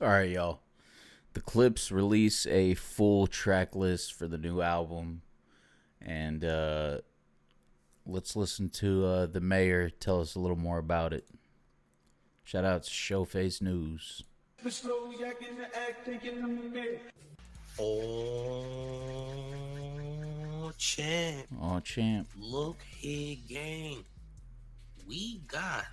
All right, y'all. The Clipse release a full track list for the new album, and let's listen to the mayor tell us a little more about it. Shout out to Showface News. Oh, champ. Oh, champ. Look here, gang. We got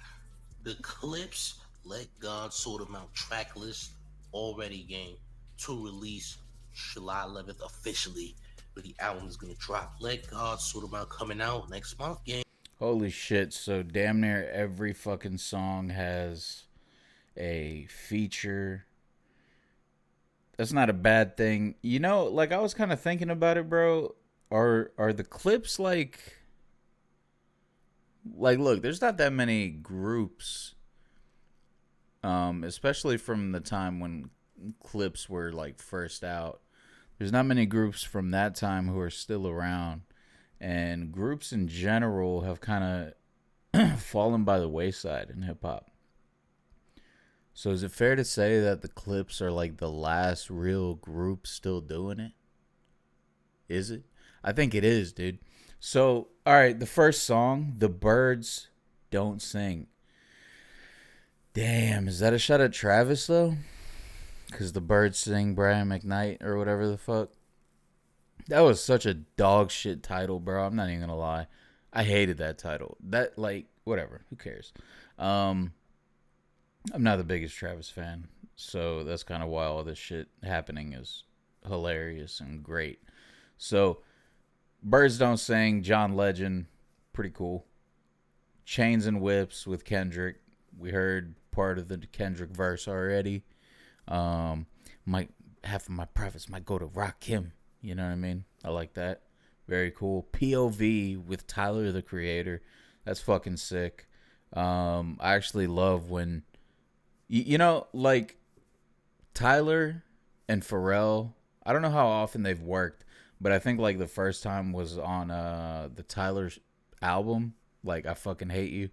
the Clipse Let God Sort Them Out track list already, gang, to release July 11th officially. But the album is going to drop. Let God Sort Them Out coming out next month, gang. Holy shit. So, damn near every fucking song has a feature. That's not a bad thing. You know, like I was kind of thinking about it, bro. Are the Clipse like look, there's not that many groups especially from the time when Clipse were like first out. There's not many groups from that time who are still around, and groups in general have kind of fallen by the wayside in hip hop. So is it fair to say that the Clipse are like the last real group still doing it? Is it? I think it is, dude. So, all right, the first song, "The Birds Don't Sing." Damn, is that a shot at Travis though? Because the birds sing Brian McKnight or whatever the fuck. That was such a dog shit title, bro. I'm not even gonna lie. I hated that title. That like whatever. Who cares? Um, I'm not the biggest Travis fan, so that's kind of why all this shit happening is hilarious and great. So, Birds Don't Sing, John Legend, pretty cool. Chains and Whips with Kendrick. We heard part of the Kendrick verse already. Might half of my profits might go to Rock Him. You know what I mean? I like that. Very cool. POV with Tyler the Creator. That's fucking sick. I actually love when you know, like Tyler and Pharrell. I don't know how often they've worked, but I think like the first time was on the Tyler's album, like I fucking hate you.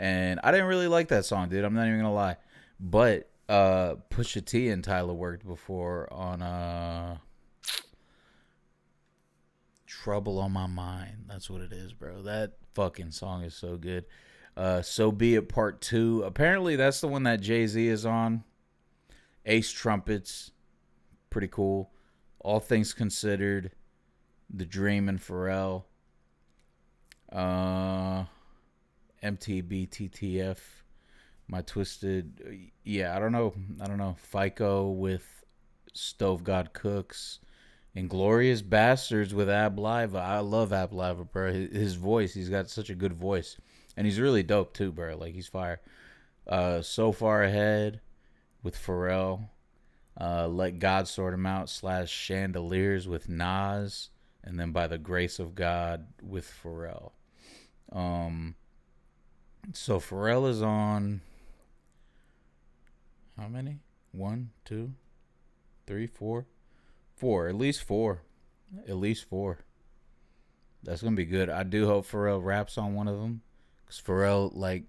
And I didn't really like that song, dude. I'm not even gonna lie. But Pusha T and Tyler worked before on Trouble on My Mind. That's what it is, bro. That fucking song is so good. So Be It Part 2. Apparently that's the one that Jay-Z is on. Ace Trumpets. Pretty cool. All Things Considered. The Dream and Pharrell. Uh MTBTTF. My Twisted. Yeah, I don't know. I don't know. FICO with Stove God Cooks. Inglorious Bastards with Ab Live. I love Ab Live, bro. His voice, he's got such a good voice. And he's really dope too, bro. Like he's fire. So Far Ahead with Pharrell. Let God Sort Him Out / Chandeliers with Nas. And then By the Grace of God with Pharrell. So Pharrell is on how many? One, two, three, four. Four. At least four. At least four. That's gonna be good. I do hope Pharrell raps on one of them. Cause Pharrell, like,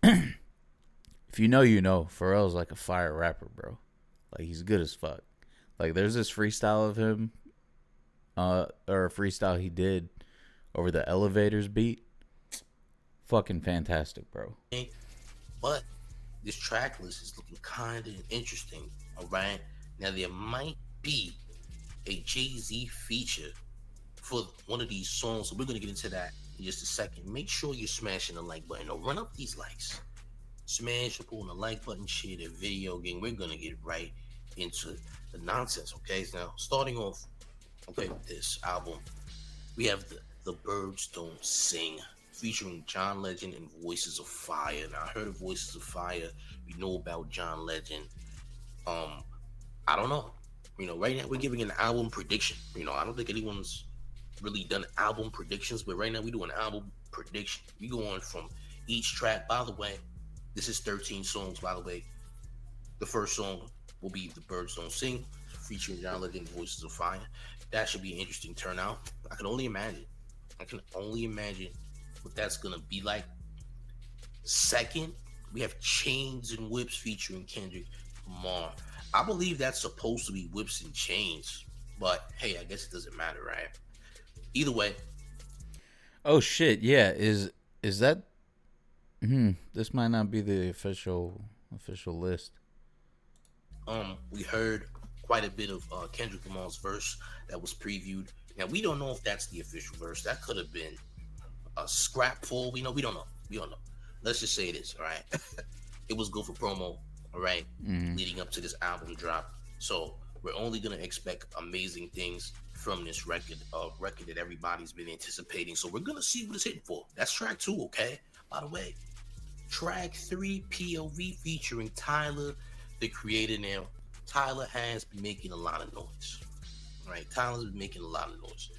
if you know, you know. Pharrell's like a fire rapper, bro. Like he's good as fuck. Like there's this freestyle of him, or a freestyle he did over the Elevators beat. Fucking fantastic, bro. But this track list is looking kind of interesting. All right. Now, there might be a Jay-Z feature for one of these songs. So we're going to get into that in just a second. Make sure you're smashing the like button. Or run up these likes. Smash up on the like button, share the video game. We're going to get right into the nonsense, okay? Now, starting off, okay, with this album, we have the Birds Don't Sing featuring John Legend and Voices of Fire. Now, I heard of Voices of Fire. We know about John Legend. Um, I don't know. Right now we're giving an album prediction. I don't think anyone's really done album predictions, but right now we do an album prediction. We go on from each track. By the way, this is 13 songs. By the way, the first song will be "The Birds Don't Sing," featuring John Legend, Voices of Fire. That should be an interesting turnout. I can only imagine. I can only imagine what that's gonna be like. Second, we have Chains and Whips featuring Kendrick. Lamar. I believe that's supposed to be whips and chains, but hey, I guess it doesn't matter, right? Either way, Oh shit, yeah. Is that this might not be the official list. we heard quite a bit of Kendrick Lamar's verse that was previewed. Now we don't know if that's the official verse. That could have been a scrap full. We don't know. We don't know. Let's just say it is, all right? It was good for promo, all right, leading up to this album drop. So we're only gonna expect amazing things from this record, a record that everybody's been anticipating. So we're gonna see what it's hitting for. That's track 2, okay? By the way, track 3 POV featuring Tyler, the creator. Now, Tyler has been making a lot of noise. Right? Tyler's been making a lot of noise.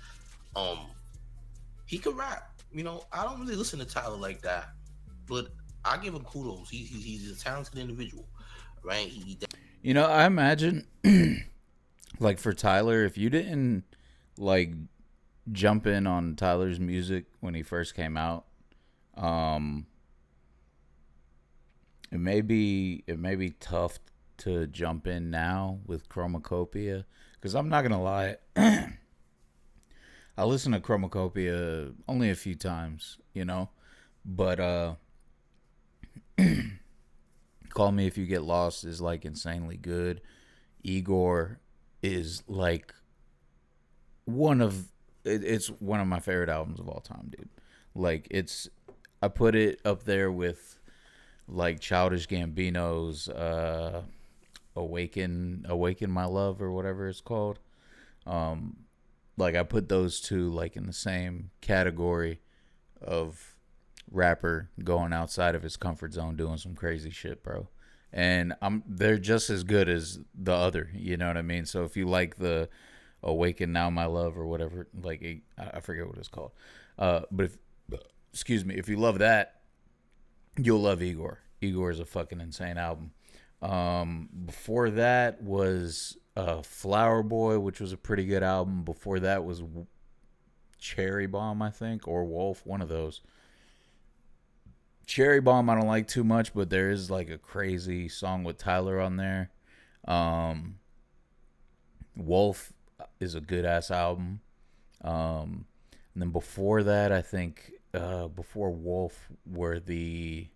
Um, he can rap. I don't really listen to Tyler like that, but I give him kudos. He's a talented individual, right? I imagine like for Tyler, if you didn't like jump in on Tyler's music when he first came out, um, it may be tough to jump in now with Chromacopia because I'm not gonna lie, I listen to Chromacopia only a few times, but Call Me If You Get Lost is like insanely good. Igor is like it's one of my favorite albums of all time, dude. Like I put it up there with like Childish Gambino's Awaken My Love or whatever it's called. Um like I put those two like in the same category of rapper going outside of his comfort zone doing some crazy shit, bro. And they're just as good as the other, you know what I mean? So if you like the Awaken Now My Love or whatever, like I forget what it's called. But excuse me, if you love that, you'll love Igor. Igor is a fucking insane album. Before that was Flower Boy, which was a pretty good album. Before that was Cherry Bomb, I think, or Wolf, one of those. Cherry Bomb I don't like too much, but there is like a crazy song with Tyler on there. Um, Wolf is a good ass album. And then before that, I think before Wolf were the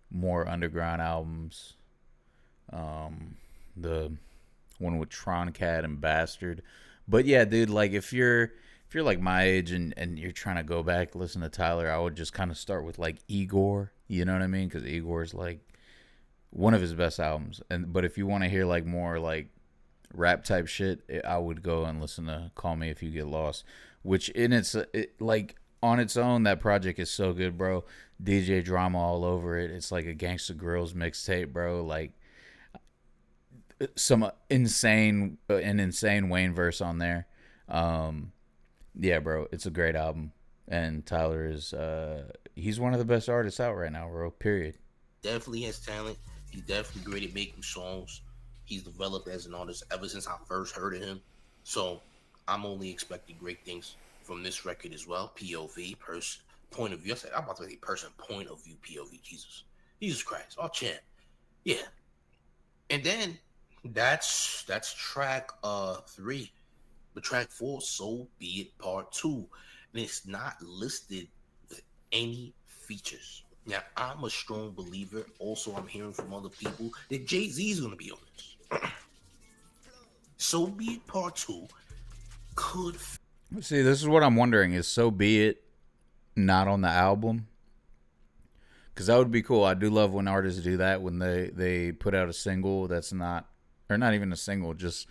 more underground albums. The one with Tron Cat and Bastard. But yeah, dude, like if you're like my age and you're trying to go back listen to Tyler, I would just kind of start with like Igor. You know what I mean? Because Igor's like one of his best albums. But if you want to hear like more like rap type shit, I would go and listen to Call Me If You Get Lost, which like on its own that project is so good, bro. DJ drama all over it. It's like a Gangsta Grills mixtape, bro. Like some an insane Wayne verse on there. Um, yeah, bro, it's a great album, and Tyler is he's one of the best artists out right now, bro. Period. definitely has talent. He's definitely great at making songs. He's developed as an artist ever since I first heard of him. So I'm only expecting great things from this record as well. POV, person, point of view. I'm about to say person, point of view, POV. Jesus Christ, oh champ, yeah. And then that's track 3. But track 4, So Be It Part 2. And it's not listed with any features. Now, I'm a strong believer. Also, I'm hearing from other people that Jay-Z is going to be on this. So Be It Part 2 could. See, this is what I'm wondering: is So Be It not on the album? Because that would be cool. I do love when artists do that when they put out a single that's not, or not even a single, just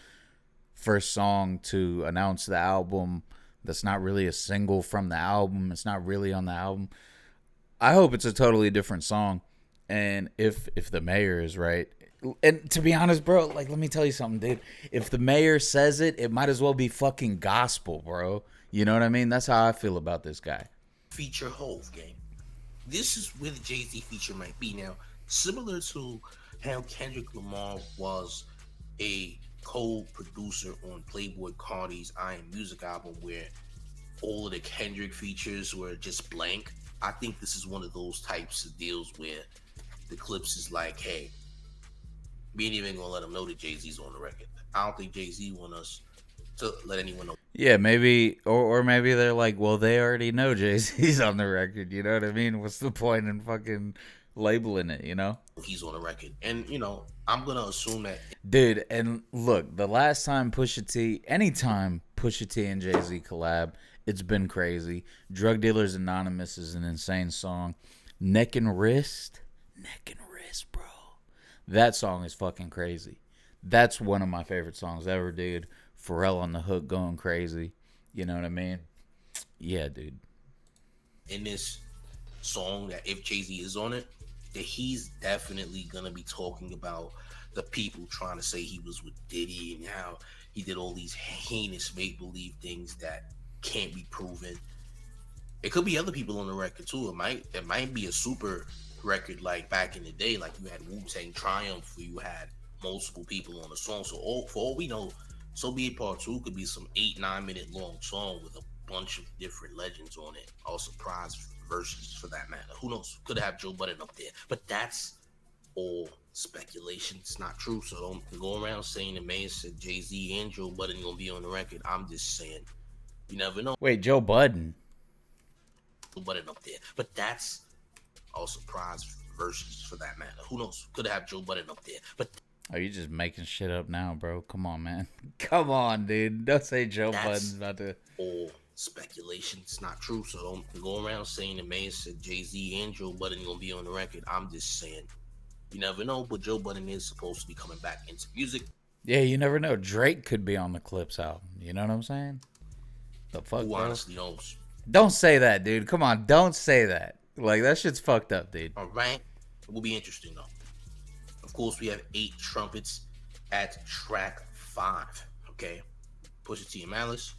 first song to announce the album that's not really a single from the album. It's not really on the album. I hope it's a totally different song. And if the mayor is right, and to be honest, bro, like let me tell you something, dude. If the mayor says it, it might as well be fucking gospel, bro. You know what I mean? That's how I feel about this guy. Feature Hove game. This is where the Jay-Z feature might be. Now, similar to how Kendrick Lamar was a co-producer on Playboy Cardi's I Am Music album where all of the Kendrick features were just blank. I think this is one of those types of deals where the Clipse is like, hey, We ain't even gonna let them know that Jay-Z's on the record. I don't think Jay-Z want us to let anyone know Yeah, maybe, or maybe they're like, well, they already know Jay Z's on the record. You know what I mean? What's the point in fucking labeling it? You know, he's on the record. And I'm gonna assume that dude. And look, the last time Pusha T, anytime Pusha T and Jay Z collab, it's been crazy. Drug Dealers Anonymous is an insane song. Neck and wrist, bro. That song is fucking crazy. That's one of my favorite songs ever, dude. Pharrell on the hook going crazy. You know what I mean? Yeah, dude. in this song that if Jay-Z is on it, that he's definitely gonna be talking about the people trying to say he was with Diddy and how he did all these heinous make-believe things that can't be proven. It could be other people on the record too. It might be a super record like back in the day, like you had Wu-Tang Triumph, where you had multiple people on the song. So for all we know, So Be It Part 2 could be some 8-9 minute long song with a bunch of different legends on it. All surprise verses for that matter. Who knows? Could have Joe Budden up there. But that's all speculation. It's not true. So don't go around saying the man said Jay-Z and Joe Budden gonna be on the record. I'm just saying, you never know. Wait, Joe Budden. Joe Budden up there. But that's all surprise verses for that matter. Who knows? Could have Joe Budden up there. But Are you just making shit up now, bro? Come on, man. Come on, dude. Don't say Joe Budden's about to. all speculation. It's not true. So don't go around saying the man said Jay-Z and Joe Budden gonna be on the record. I'm just saying, you never know. But Joe Budden is supposed to be coming back into music. Yeah, you never know. Drake could be on the Clipse album. You know what I'm saying? The fuck, Who bro? honestly knows? Don't say that, dude. Come on, don't say that. Like, that shit's fucked up, dude. All right. It will be interesting though. Of course, we have 8 trumpets at track 5. Okay. Pusha T and Malice.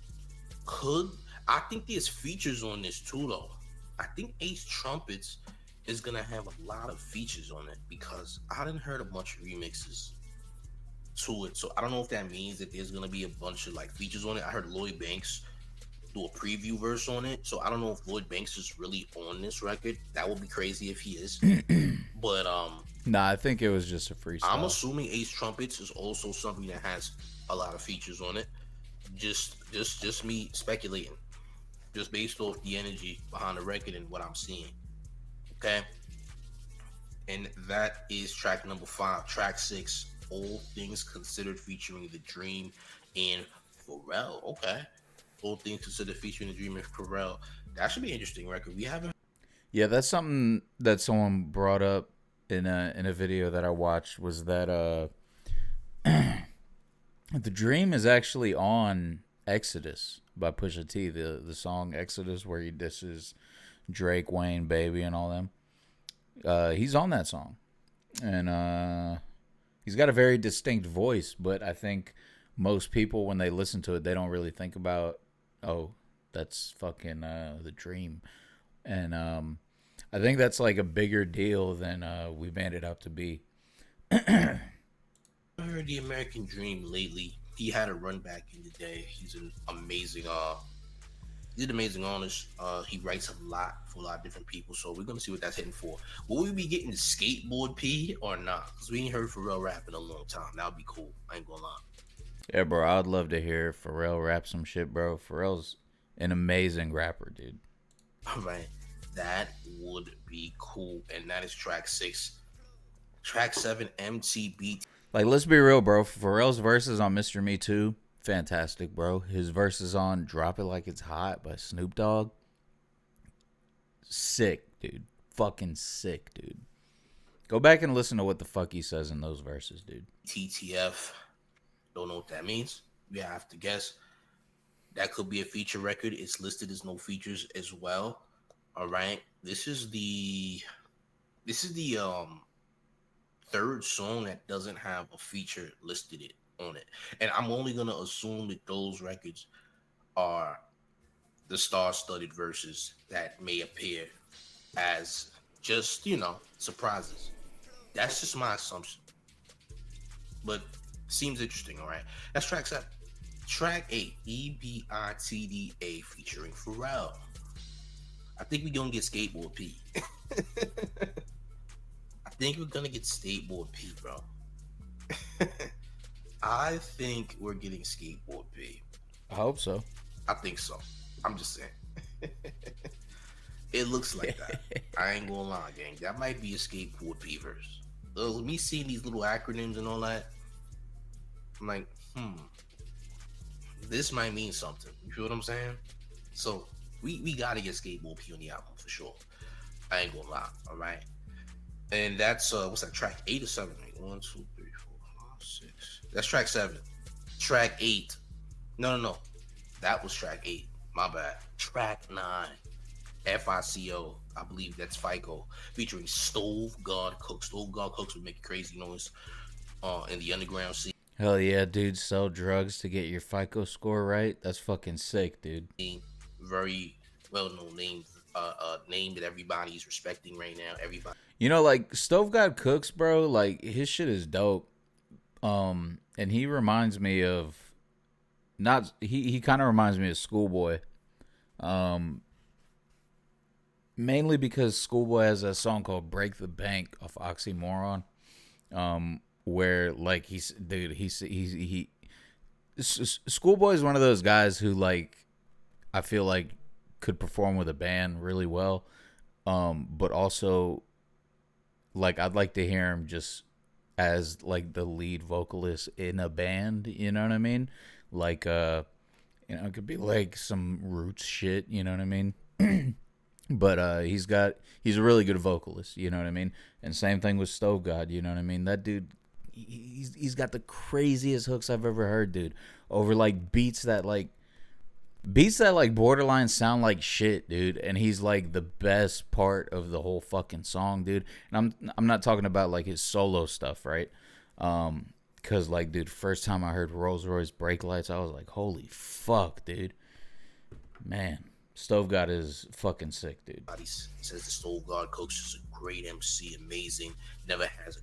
I think there's features on this too though. I think 8 trumpets is gonna have a lot of features on it because I didn't heard a bunch of remixes to it. So I don't know if that means that there's gonna be a bunch of like features on it. I heard Lloyd Banks do a preview verse on it. So I don't know if Lloyd Banks is really on this record. That would be crazy if he is. But Nah, I think it was just a freestyle. I'm assuming Ace Trumpets is also something that has a lot of features on it. Just me speculating. Just based off the energy behind the record and what I'm seeing. Okay. And that is track number 5. Track 6, All Things Considered, featuring The Dream and Pharrell. Okay. All Things Considered featuring The Dream and Pharrell. That should be an interesting record. We haven't. Yeah, that's something that someone brought up in a video that I watched, was that The Dream is actually on Exodus by Pusha T, the song Exodus, where he disses Drake, Wayne, Baby, and all them. He's on that song, and he's got a very distinct voice. But I think most people, when they listen to it, they don't really think about, oh, that's fucking The Dream, and I think that's like a bigger deal than we made it out to be. I heard The American Dream lately. He had a run back in the day. He's an amazing he's an amazing artist. He writes a lot for a lot of different people. So we're gonna see what that's hitting for. Will we be getting Skateboard P or not? Because we ain't heard Pharrell rap in a long time. That would be cool. I ain't gonna lie. Yeah, bro, I'd love to hear Pharrell rap some shit, bro. Pharrell's an amazing rapper, dude. All right. That would be cool. And that is track 6. Track 7, MTB. Like, let's be real, bro. Pharrell's verses on Mr. Me Too, fantastic, bro. His verses on Drop It Like It's Hot by Snoop Dogg, sick, dude. Fucking sick, dude. Go back and listen to what the fuck he says in those verses, dude. TTF. Don't know what that means. We have to guess. That could be a feature record. It's listed as no features as well. All right. This is the third song that doesn't have a feature listed on it. And I'm only gonna assume that those records are the star-studded verses that may appear as just, surprises. That's just my assumption. But seems interesting, all right? That's track 7. Track 8, EBITDA featuring Pharrell. I think we're gonna get Skateboard P. I think we're gonna get Skateboard P, bro. I think we're getting skateboard P. I hope so. I think so. I'm just saying. It looks like that. I ain't gonna lie, gang. That might be a skateboard P verse. Me seeing these little acronyms and all that, I'm like, this might mean something. You feel what I'm saying? So we gotta get skateboard P on the album for sure. I ain't gonna lie. All right. And that's what's that, track 8 or 7? Like 1, 2, 3, 4, 5, 6. That's track 7. Track 8. No. That was track 8. My bad. Track 9. FICO. I believe that's FICO. Featuring Stove God Cook. Stove God Cooks would make crazy noise in the underground scene. Hell yeah, dude. Sell drugs to get your FICO score right. That's fucking sick, dude. Very well known name. Name that everybody's respecting right now. Everybody. You know, like Stove God Cooks, bro. Like his shit is dope. And he reminds me of he kind of reminds me of Schoolboy. Mainly because Schoolboy has a song called "Break the Bank" off Oxymoron. Where like Schoolboy is one of those guys who like I feel like could perform with a band really well. But also like I'd like to hear him just as like the lead vocalist in a band, you know what I mean? Like it could be like some Roots shit, you know what I mean? But he's a really good vocalist, you know what I mean? And same thing with Stove God, you know what I mean? That dude, he's got the craziest hooks I've ever heard, dude. Over like beats that like borderline sound like shit, dude. And he's like the best part of the whole fucking song, dude. And I'm not talking about like his solo stuff, right? Cause like, dude, first time I heard Rolls Royce brake lights, I was like, holy fuck, dude. Man. Stove God is fucking sick, dude. Says the Stove God Coach is a great MC, amazing. Never has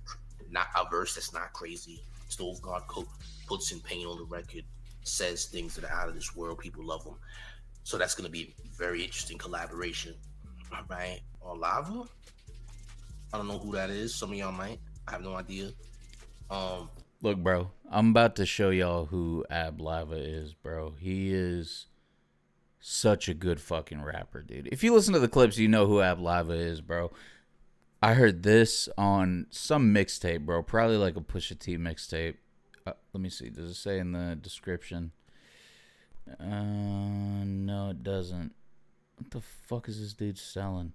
not a verse that's not crazy. Stove God Coach puts in pain on the record, says things that are out of this world. People love him, so that's gonna be a very interesting collaboration. All right, on Lava. I don't know who that is. Some of y'all might. I have no idea. Look, bro, I'm about to show y'all who Ab Lava is, bro. He is such a good fucking rapper, dude. If you listen to the Clipse, you know who Ab Lava is, bro. I heard this on some mixtape, bro. Probably like a Pusha T mixtape. Let me see. Does it say in the description? No, it doesn't. What the fuck is this dude selling?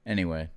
Anyway.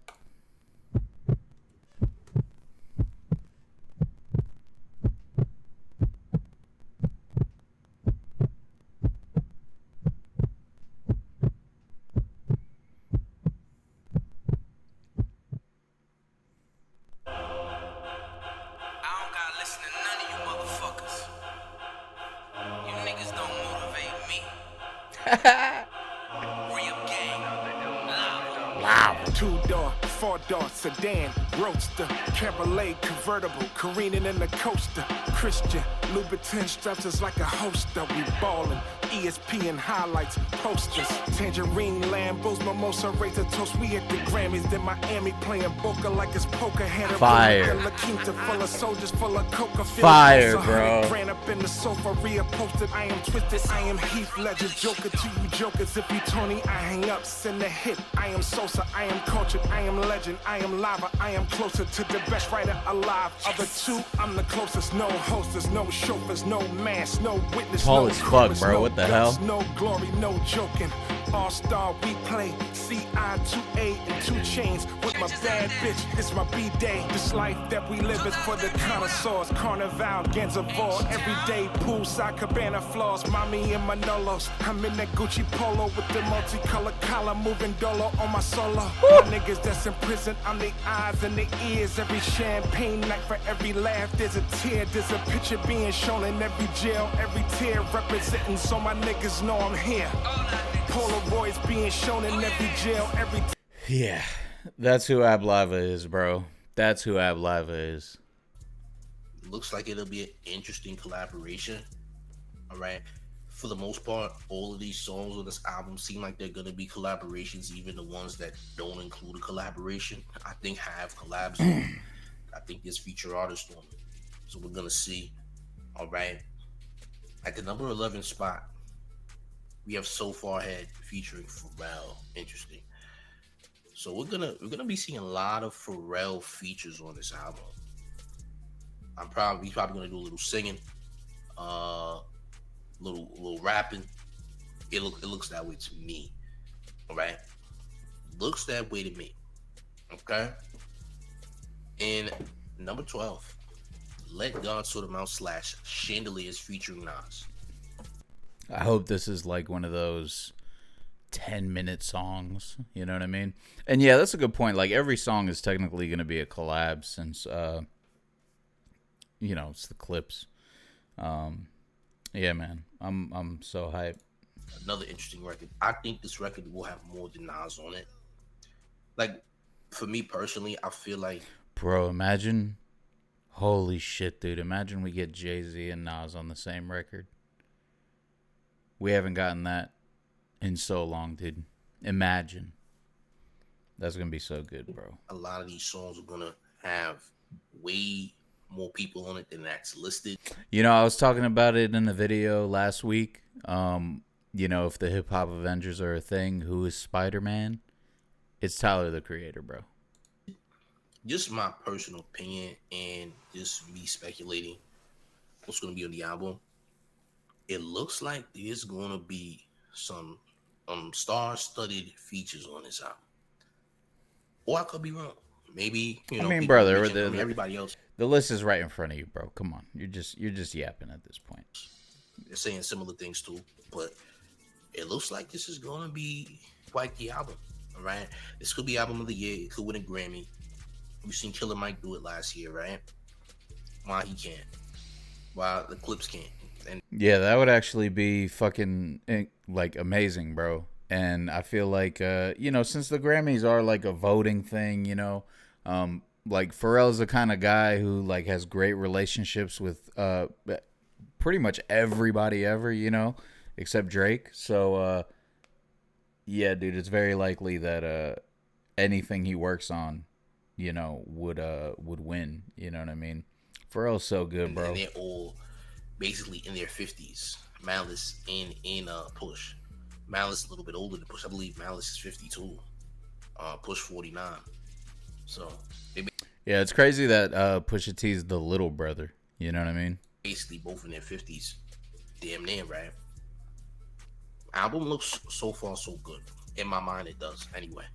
Two-door, four-door sedan, roadster, Cabriolet convertible, careening in the coaster. Christian, Louboutin straps us like a holster. We ballin', ESPN highlights, posters, tangerine Lambos, mimosa razor toast. We at the Grammys, then Miami playing Boca like it's poker. Had a fire, La Quinta full of soldiers, full of coca. Fire, bro. Ran up in the sofa, reposted. I am twisted, I am Heath Ledger, Joker to you jokers. If you Tony, I hang up, send a hit. I am Sosa, I am cultured, I am legend, I am lava, I am closer to the best writer alive. Other two, I'm the closest. No hostess, no chauffeurs, no mask, no witness. Tall no as fuck, chorus, bro. no What the guts, hell? No glory, no joking. All-star, we play CI2A and 2 chains with my bad bitch. It's my B-day. This life that we live is for the connoisseurs. Carnival, Ganzavore, everyday poolside cabana floors. Mommy and Manolos. I'm in that Gucci polo with the multicolored collar, moving dolo on my solo. My niggas that's in prison, I'm the eyes and the ears. Every champagne night, for every laugh, there's a tear. There's a picture being shown in every jail, every tear representing, so my niggas know I'm here. Polaroids being shown in every jail, every Yeah, that's who Ab Lava is, bro. That's who Ab Lava is. Looks like it'll be an interesting collaboration. All right. For the most part, all of these songs on this album seem like they're gonna be collaborations, even the ones that don't include a collaboration. I think have collabs on. I think there's feature artists on it. So we're gonna see. All right. At the number 11 spot, we have So Far Ahead featuring Pharrell. Interesting. So we're gonna be seeing a lot of Pharrell features on this album. He's probably gonna do a little singing, uh, little rapping. It looks that way to me. All right, looks that way to me. Okay. And number 12, Let God Sort Them Out / Chandeliers featuring Nas. I hope this is like one of those 10-minute songs. You know what I mean? And yeah, that's a good point. Like every song is technically going to be a collab since, it's the Clipse. Yeah, man, I'm so hyped. Another interesting record. I think this record will have more than Nas on it. Like, for me personally, I feel like, Bro, imagine, holy shit, dude. Imagine we get Jay-Z and Nas on the same record. We haven't gotten that in so long, dude. Imagine. That's going to be so good, bro. a lot of these songs are gonna have way more people on it than that's listed. You know, I was talking about it in the video last week. If the hip hop Avengers are a thing, who is Spider-Man? It's Tyler, the Creator, bro. Just my personal opinion and just me speculating what's gonna be on the album. It looks like there's gonna be some star-studded features on this album. Or I could be wrong. Maybe I mean, people brother, mention, everybody else the list is right in front of you, bro. Come on, you're just yapping at this point. is saying similar things too, but it looks like this is gonna be quite the album. All right, this could be album of the year. It could win a Grammy. We've seen Killer Mike do it last year, right? Why he can't? Why the Clipse can't? And Yeah, that would actually be fucking like amazing, bro. And I feel like since the Grammys are like a voting thing, like Pharrell's the kind of guy who like has great relationships with pretty much everybody ever, except Drake. So yeah, dude, it's very likely that anything he works on, would win. You know what I mean? Pharrell's so good, bro. and they're all basically in their 50s. Malice and Push. Malice a little bit older than Push. I believe Malice is 52. Push 49. So they Yeah, it's crazy that Pusha T's the little brother. You know what I mean? basically both in their 50s. Damn near, right? Album looks so far so good. In my mind, it does. Anyway.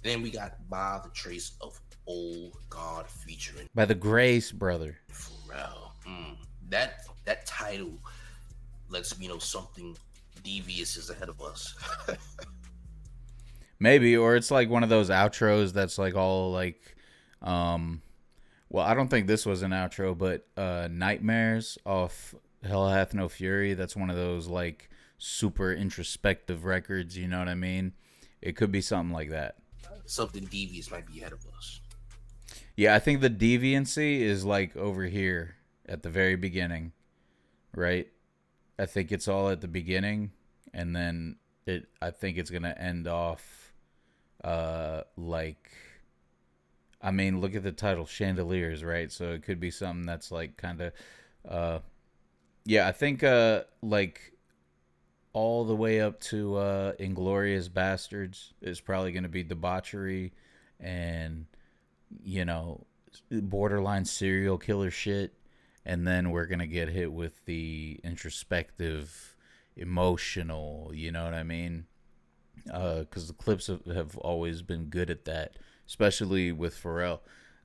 Then we got By the Trace of Old God featuring By the Grace brother. Pharrell. That title lets me know something devious is ahead of us. Maybe, or it's like one of those outros that's like all like, well, I don't think this was an outro, but Nightmares off Hell Hath No Fury. That's one of those like super introspective records. You know what I mean? It could be something like that. Something devious might be ahead of us. Yeah, I think the deviancy is like over here at the very beginning, right? I think it's all at the beginning, and then I think it's gonna end off, I mean, look at the title, Chandeliers, right? So it could be something that's like kind of, yeah, I think like all the way up to Inglorious Bastards is probably gonna be debauchery and borderline serial killer shit, and then we're gonna get hit with the introspective, emotional, you know what I mean? Because the Clipse have always been good at that, especially with Pharrell,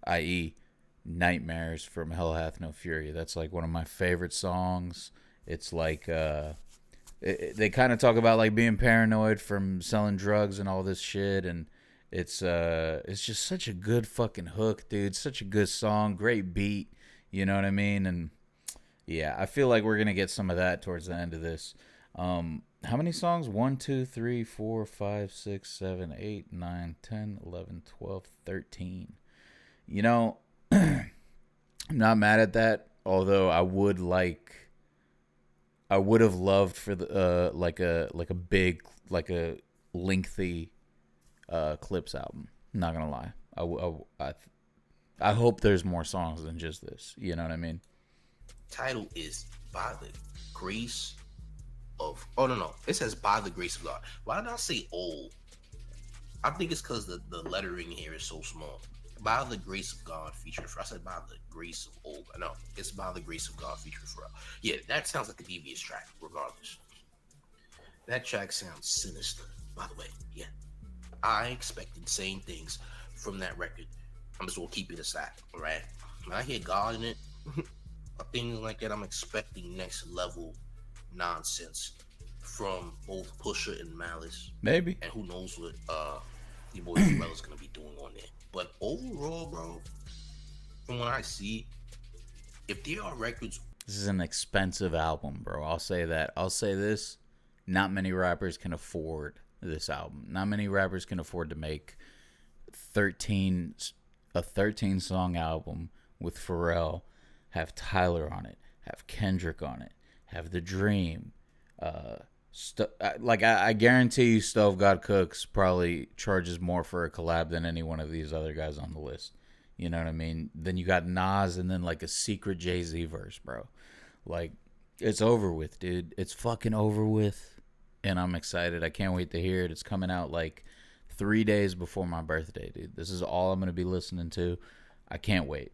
i.e. Nightmares from Hell Hath No Fury. That's like one of my favorite songs. It's like they kind of talk about like being paranoid from selling drugs and all this shit, and it's just such a good fucking hook, dude. Such a good song, great beat, you know what I mean? And yeah, I feel like we're gonna get some of that towards the end of this. How many songs? 1, 2, 3, 4, 5, 6, 7, 8, 9, 10, 11, 12, 13. I'm not mad at that, although I would have loved for the like a big, like a lengthy Clipse album. Not gonna lie, I hope there's more songs than just this. You know what I mean? Title is By the Grace of. Oh, no. It says By the Grace of God. Why did I say old? I think it's because the lettering here is so small. By the Grace of God featuring Pharrell. I said By the Grace of Old. No, it's By the Grace of God featuring Pharrell. Yeah, that sounds like a devious track, regardless. That track sounds sinister, by the way. Yeah. I expect insane things from that record. I'm just gonna keep it as that, alright? When I hear God in it, things like that, I'm expecting next level nonsense from both Pusha and Malice. Maybe. And who knows what your boy Pharrell's gonna be doing on there. But overall, bro, from what I see, if there are records, this is an expensive album, bro. I'll say that. I'll say this: not many rappers can afford this album. Not many rappers can afford to make a 13 song album with Pharrell, have Tyler on it, have Kendrick on it, have The Dream. I guarantee you, Stove God Cooks probably charges more for a collab than any one of these other guys on the list. You know what I mean? Then you got Nas and then like a secret Jay-Z verse, bro. Like, it's over with, dude. It's fucking over with. And I'm excited. I can't wait to hear it. It's coming out like 3 days before my birthday, dude. This is all I'm going to be listening to. I can't wait.